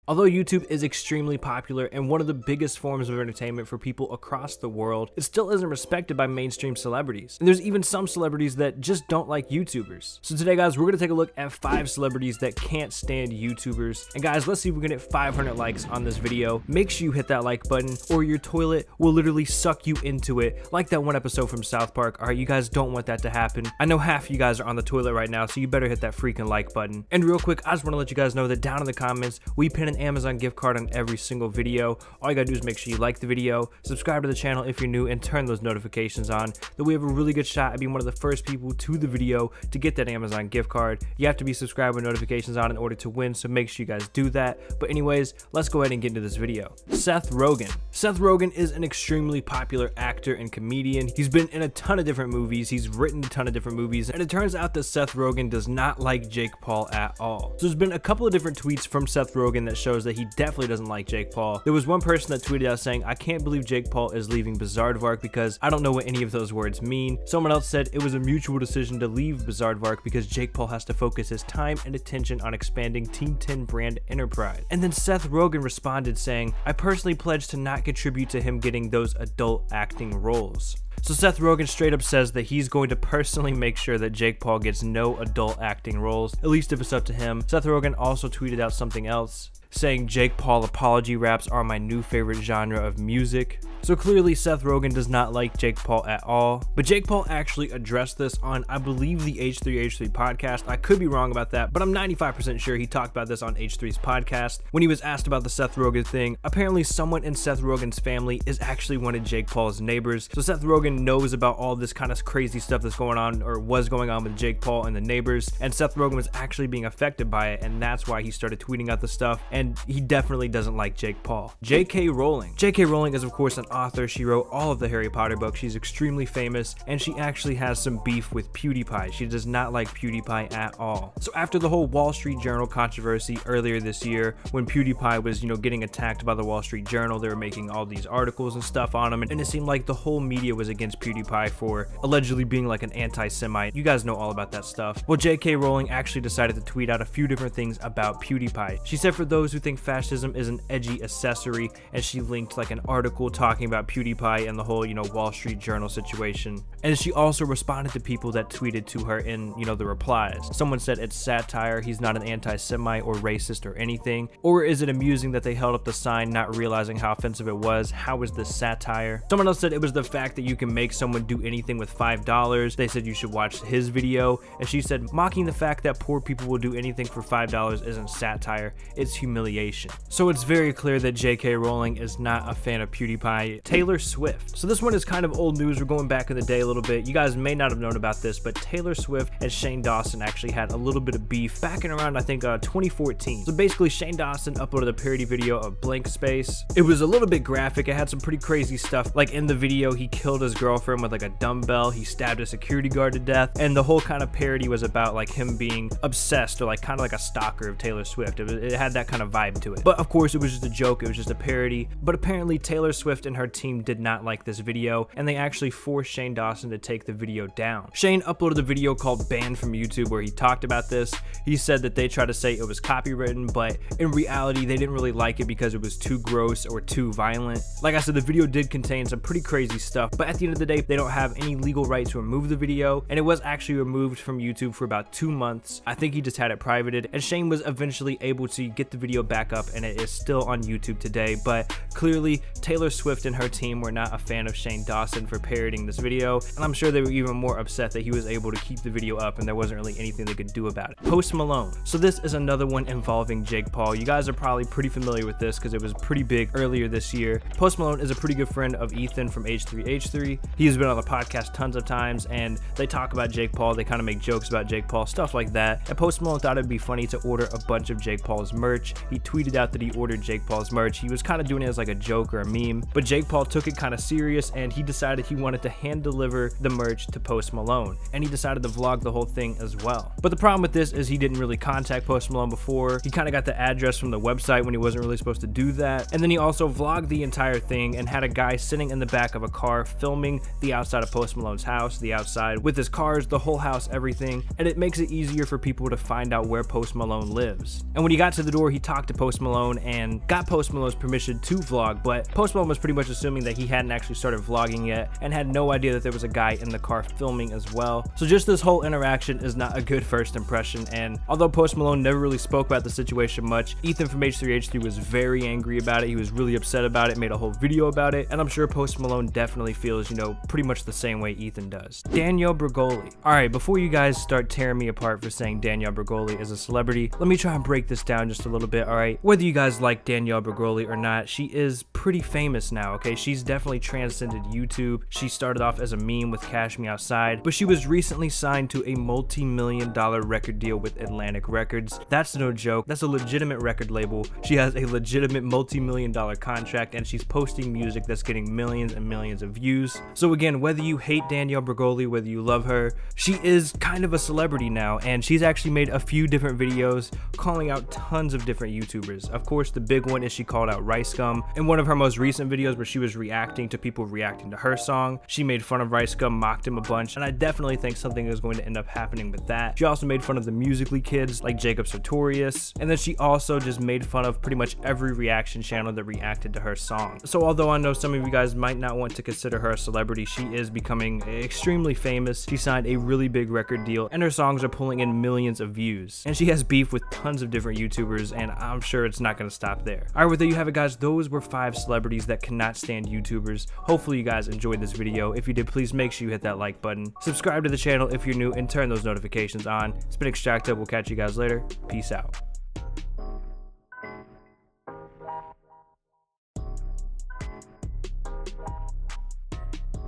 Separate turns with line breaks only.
Although YouTube is extremely popular and one of the biggest forms of entertainment for people across the world, it still isn't respected by mainstream celebrities. And there's even some celebrities that just don't like YouTubers. So today, guys, we're gonna take a look at 5 celebrities that can't stand YouTubers. And guys, let's see if we can get 500 likes on this video. Make sure you hit that like button or your toilet will literally suck you into it, like that one episode from South Park. All right, you guys don't want that to happen. I know half of you guys are on the toilet right now, so you better hit that freaking like button. And real quick, I just wanna let you guys know that down in the comments, we pin an Amazon gift card on every single video. All you gotta do is make sure you like the video, subscribe to the channel if you're new, and turn those notifications on. That we have a really good shot at being one of the first people to the video to get that Amazon gift card. You have to be subscribed with notifications on in order to win, so make sure you guys do that. But anyways, let's go ahead and get into this video. Seth Rogen. Seth Rogen is an extremely popular actor and comedian. He's been in a ton of different movies. He's written a ton of different movies, and it turns out that Seth Rogen does not like Jake Paul at all. So there's been a couple of different tweets from Seth Rogen that shows that he definitely doesn't like Jake Paul. There was one person that tweeted out saying, "I can't believe Jake Paul is leaving Bizaardvark because I don't know what any of those words mean." Someone else said it was a mutual decision to leave Bizaardvark because Jake Paul has to focus his time and attention on expanding Team 10 brand enterprise. And then Seth Rogen responded saying, "I personally pledge to not contribute to him getting those adult acting roles." So Seth Rogen straight up says that he's going to personally make sure that Jake Paul gets no adult acting roles, at least if it's up to him. Seth Rogen also tweeted out something else, saying Jake Paul apology raps are my new favorite genre of music. So clearly Seth Rogen does not like Jake Paul at all. But Jake Paul actually addressed this on, I believe, the H3H3 podcast. I could be wrong about that, but I'm 95% sure he talked about this on H3's podcast. When he was asked about the Seth Rogen thing, apparently someone in Seth Rogen's family is actually one of Jake Paul's neighbors. So Seth Rogen knows about all this kind of crazy stuff that's going on, or was going on, with Jake Paul and the neighbors. And Seth Rogen was actually being affected by it, and that's why he started tweeting out the stuff. And he definitely doesn't like Jake Paul. J.K. Rowling. J.K. Rowling is of course an author. She wrote all of the Harry Potter books. She's extremely famous, and she actually has some beef with PewDiePie. She does not like PewDiePie at all. So after the whole Wall Street Journal controversy earlier this year, when PewDiePie was, getting attacked by the Wall Street Journal, they were making all these articles and stuff on him, and it seemed like the whole media was against PewDiePie for allegedly being like an anti-Semite. You guys know all about that stuff. Well, J.K. Rowling actually decided to tweet out a few different things about PewDiePie. She said, for those who think fascism is an edgy accessory, and she linked like an article talking about PewDiePie and the whole, Wall Street Journal situation. And she also responded to people that tweeted to her in, the replies. Someone said it's satire, he's not an anti-Semite or racist or anything. Or is it amusing that they held up the sign not realizing how offensive it was? How is this satire? Someone else said it was the fact that you can make someone do anything with $5. They said you should watch his video. And she said, mocking the fact that poor people will do anything for $5 isn't satire, it's humiliation. So it's very clear that J.K. Rowling is not a fan of PewDiePie. Taylor Swift. So this one is kind of old news. We're going back in the day a little bit. You guys may not have known about this, but Taylor Swift and Shane Dawson actually had a little bit of beef back in around, I think, 2014. So basically, Shane Dawson uploaded a parody video of Blank Space. It was a little bit graphic. It had some pretty crazy stuff. Like in the video, he killed his girlfriend with like a dumbbell. He stabbed a security guard to death. And the whole kind of parody was about like him being obsessed, or like kind of like a stalker of Taylor Swift. It had that kind of vibe to it. But of course, it was just a joke. It was just a parody. But apparently Taylor Swift and her team did not like this video, and they actually forced Shane Dawson to take the video down. Shane uploaded a video called Banned from YouTube where he talked about this. He said that they tried to say it was copywritten, but in reality they didn't really like it because it was too gross or too violent. Like I said, the video did contain some pretty crazy stuff, but at the end of the day, they don't have any legal right to remove the video, and it was actually removed from YouTube for about 2 months. I think he just had it privated, and Shane was eventually able to get the video back up, and it is still on YouTube today. But clearly Taylor Swift and her team were not a fan of Shane Dawson for parodying this video, and I'm sure they were even more upset that he was able to keep the video up and there wasn't really anything they could do about it. Post Malone. So this is another one involving Jake Paul. You guys are probably pretty familiar with this because it was pretty big earlier this year. Post Malone is a pretty good friend of Ethan from H3H3. He has been on the podcast tons of times, and they talk about Jake Paul. They kind of make jokes about Jake Paul, stuff like that. And Post Malone thought it'd be funny to order a bunch of Jake Paul's merch. He tweeted out that he ordered Jake Paul's merch. He was kind of doing it as like a joke or a meme, but Jake Paul took it kind of serious, and he decided he wanted to hand deliver the merch to Post Malone, and he decided to vlog the whole thing as well. But the problem with this is he didn't really contact Post Malone before. He kind of got the address from the website when he wasn't really supposed to do that, and then he also vlogged the entire thing and had a guy sitting in the back of a car filming the outside of Post Malone's house, the outside with his cars, the whole house, everything, and it makes it easier for people to find out where Post Malone lives. And when he got to the door, he talked talked to Post Malone and got Post Malone's permission to vlog, but Post Malone was pretty much assuming that he hadn't actually started vlogging yet and had no idea that there was a guy in the car filming as well. So just this whole interaction is not a good first impression, and although Post Malone never really spoke about the situation much, Ethan from H3H3 was very angry about it. He was really upset about it, made a whole video about it, and I'm sure Post Malone definitely feels, you know, pretty much the same way Ethan does. Danielle Bregoli. Alright, before you guys start tearing me apart for saying Danielle Bregoli is a celebrity, let me try and break this down just a little bit, alright? Whether you guys like Danielle Bregoli or not, she is pretty famous now, okay? She's definitely transcended YouTube. She started off as a meme with Cash Me Outside, but she was recently signed to a multi-million-dollar record deal with Atlantic Records. That's no joke. That's a legitimate record label. She has a legitimate multi-million-dollar contract, and she's posting music that's getting millions and millions of views. So again, whether you hate Danielle Bregoli, whether you love her, she is kind of a celebrity now, and she's actually made a few different videos calling out tons of different YouTubers. Of course, the big one is she called out Rice Gum in one of her most recent videos where she was reacting to people reacting to her song. She made fun of Rice Gum, mocked him a bunch, and I definitely think something is going to end up happening with that. She also made fun of the Musical.ly kids like Jacob Sartorius, and then she also just made fun of pretty much every reaction channel that reacted to her song. So although I know some of you guys might not want to consider her a celebrity, she is becoming extremely famous. She signed a really big record deal, and her songs are pulling in millions of views. And she has beef with tons of different YouTubers, and I'm sure it's not going to stop there. Alright, well, there you have it, guys. Those were 5 celebrities that cannot stand YouTubers. Hopefully you guys enjoyed this video. If you did, please make sure you hit that like button. Subscribe to the channel if you're new, and turn those notifications on. It's been Extracted. We'll catch you guys later. Peace out.